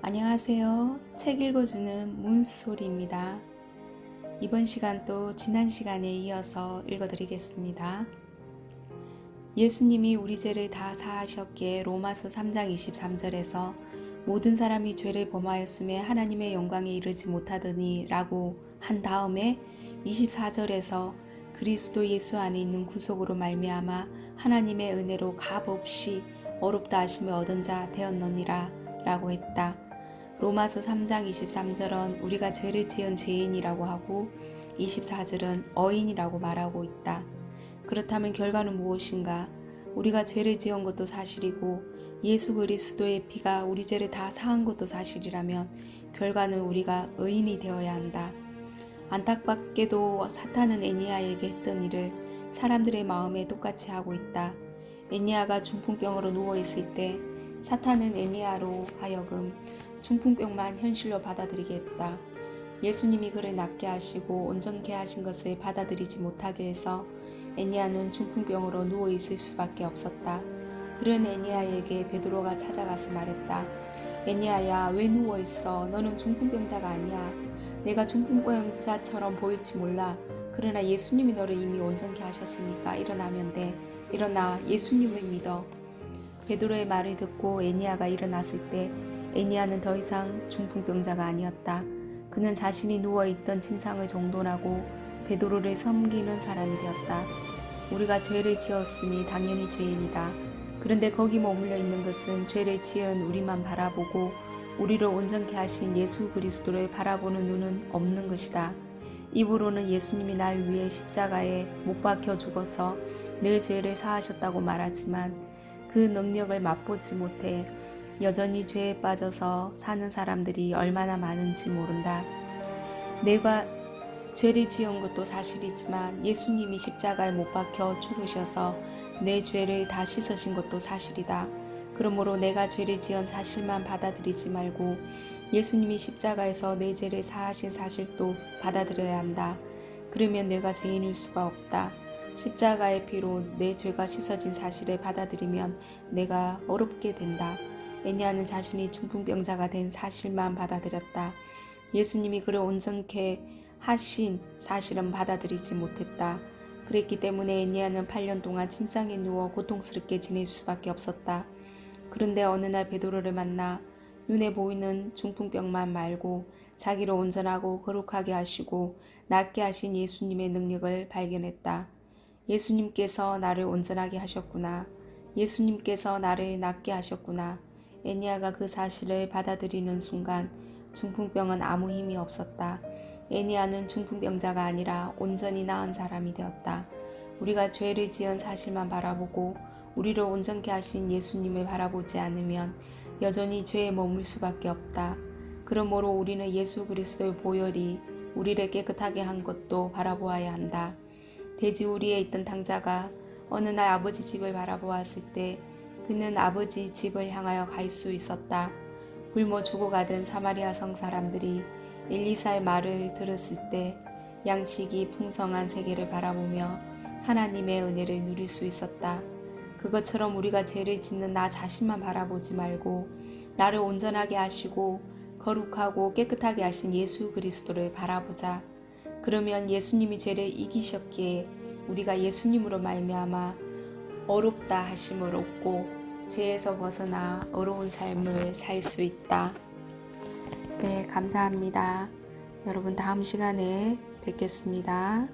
안녕하세요. 책 읽어주는 문소리입니다. 이번 시간도 지난 시간에 이어서 읽어드리겠습니다. 예수님이 우리 죄를 다 사하셨기에 로마서 3장 23절에서 모든 사람이 죄를 범하였음에 하나님의 영광에 이르지 못하더니 라고 한 다음에 24절에서 그리스도 예수 안에 있는 구속으로 말미암아 하나님의 은혜로 값없이 어렵다 하심을 얻은 자 되었느니라 라고 했다. 로마서 3장 23절은 우리가 죄를 지은 죄인이라고 하고 24절은 어인이라고 말하고 있다. 그렇다면 결과는 무엇인가? 우리가 죄를 지은 것도 사실이고 예수 그리스도의 피가 우리 죄를 다 사한 것도 사실이라면 결과는 우리가 의인이 되어야 한다. 안타깝게도 사탄은 애니야에게 했던 일을 사람들의 마음에 똑같이 하고 있다. 애니야가 중풍병으로 누워있을 때 사탄은 애니야로 하여금 중풍병만 현실로 받아들이게 했다. 예수님이 그를 낫게 하시고 온전케 하신 것을 받아들이지 못하게 해서 애니야는 중풍병으로 누워있을 수밖에 없었다. 그런 애니야에게 베드로가 찾아가서 말했다. 애니야야, 왜 누워있어? 너는 중풍병자가 아니야. 내가 중풍병자처럼 보일지 몰라. 그러나 예수님이 너를 이미 온전케 하셨으니까 일어나면 돼. 일어나, 예수님을 믿어. 베드로의 말을 듣고 애니야가 일어났을 때 애니야는 더 이상 중풍병자가 아니었다. 그는 자신이 누워있던 침상을 정돈하고 베드로를 섬기는 사람이 되었다. 우리가 죄를 지었으니 당연히 죄인이다. 그런데 거기 머물러 있는 것은 죄를 지은 우리만 바라보고 우리를 온전케 하신 예수 그리스도를 바라보는 눈은 없는 것이다. 입으로는 예수님이 날 위해 십자가에 못 박혀 죽어서 내 죄를 사하셨다고 말하지만 그 능력을 맛보지 못해 여전히 죄에 빠져서 사는 사람들이 얼마나 많은지 모른다. 내가 죄를 지은 것도 사실이지만 예수님이 십자가에 못 박혀 죽으셔서 내 죄를 다 씻으신 것도 사실이다. 그러므로 내가 죄를 지은 사실만 받아들이지 말고 예수님이 십자가에서 내 죄를 사하신 사실도 받아들여야 한다. 그러면 내가 죄인일 수가 없다. 십자가의 피로 내 죄가 씻어진 사실을 받아들이면 내가 어렵게 된다. 애니야는 자신이 중풍병자가 된 사실만 받아들였다. 예수님이 그를 온전케 하신 사실은 받아들이지 못했다. 그랬기 때문에 애니야는 8년 동안 침상에 누워 고통스럽게 지낼 수밖에 없었다. 그런데 어느 날 베드로를 만나 눈에 보이는 중풍병만 말고 자기를 온전하고 거룩하게 하시고 낫게 하신 예수님의 능력을 발견했다. 예수님께서 나를 온전하게 하셨구나. 예수님께서 나를 낫게 하셨구나. 애니야가 그 사실을 받아들이는 순간 중풍병은 아무 힘이 없었다. 애니야는 중풍병자가 아니라 온전히 나은 사람이 되었다. 우리가 죄를 지은 사실만 바라보고 우리를 온전케 하신 예수님을 바라보지 않으면 여전히 죄에 머물 수밖에 없다. 그러므로 우리는 예수 그리스도의 보혈이 우리를 깨끗하게 한 것도 바라보아야 한다. 돼지우리에 있던 탕자가 어느 날 아버지 집을 바라보았을 때 그는 아버지 집을 향하여 갈 수 있었다. 굶어 죽어가던 사마리아 성 사람들이 엘리사의 말을 들었을 때 양식이 풍성한 세계를 바라보며 하나님의 은혜를 누릴 수 있었다. 그것처럼 우리가 죄를 짓는 나 자신만 바라보지 말고 나를 온전하게 하시고 거룩하고 깨끗하게 하신 예수 그리스도를 바라보자. 그러면 예수님이 죄를 이기셨기에 우리가 예수님으로 말미암아 어렵다 하심을 얻고 죄에서 벗어나 어려운 삶을 살 수 있다. 네, 감사합니다. 여러분 다음 시간에 뵙겠습니다.